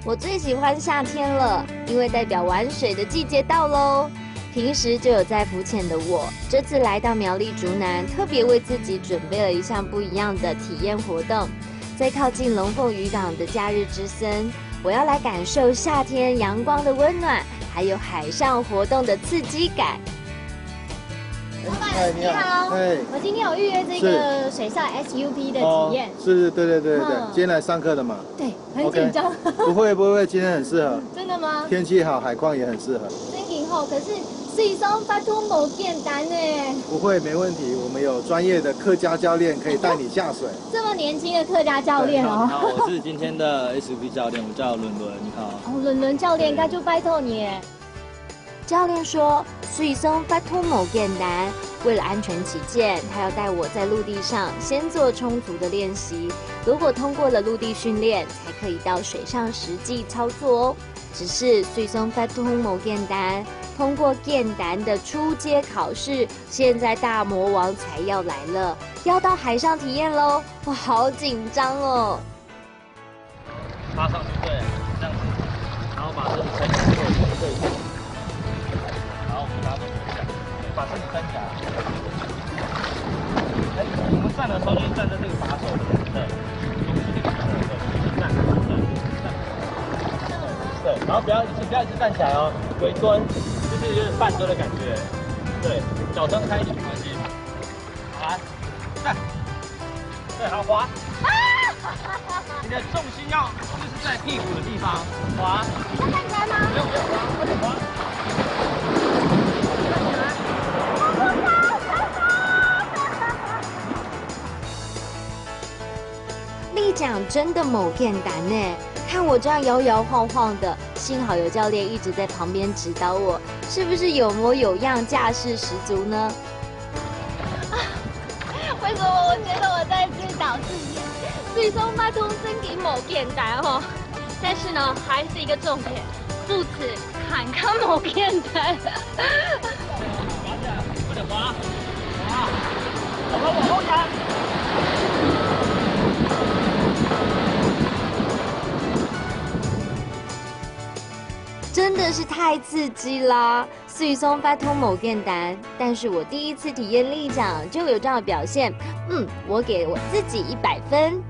我最喜欢夏天了，因为代表玩水的季节到喽。平时就有在浮潜的我，这次来到苗栗竹南，特别为自己准备了一项不一样的体验活动。在靠近龙凤渔港的假日之森，我要来感受夏天阳光的温暖，还有海上活动的刺激感。嗨，你好。我今天有预约这个水上 SUP 的体验。是，对。今天来上课的嘛。对，很紧张。不会，今天很适合。真的吗？天气好，海况也很适合。真挺好，可是水上发出某简单呢。不会，没问题，我们有专业的客家教练可以带你下水。这么年轻的客家教练哦。好，我是今天的 SUP 教练，我叫伦伦，你好。哦，伦教练，那就拜托你。教练说，水松发出某简单。为了安全起见，他要带我在陆地上先做充足的练习。如果通过了陆地训练，才可以到水上实际操作哦。只是水松发出某简单，通过简单的初阶考试，现在大魔王才要来了，要到海上体验喽！我好紧张哦。爬上去，对，这样子，然后把身体撑起来，对。好，拿着把身体撑起来。我们站的时候就是站在这个把手的，对，对，然后不要一直站起来哦，微蹲，就是有点半蹲的感觉，对，脚张开一点没关系。好，来，站，对，好滑。你的重心要就是在屁股的地方滑。要站起来吗？不用滑，快点滑。立桨真的某简单呢，看我这样摇摇晃晃的，幸好有教练一直在旁边指导我，是不是有模有样，架势十足呢？为什么我觉得我在自导自演？水松发出真给某简单哦，但是呢，还是一个重点，不止坎坷某简单。滑起来，快点滑，滑，往后压。真的是太刺激啦！水松发通某简单，但是我第一次体验立桨就有这样的表现，我给我自己100分。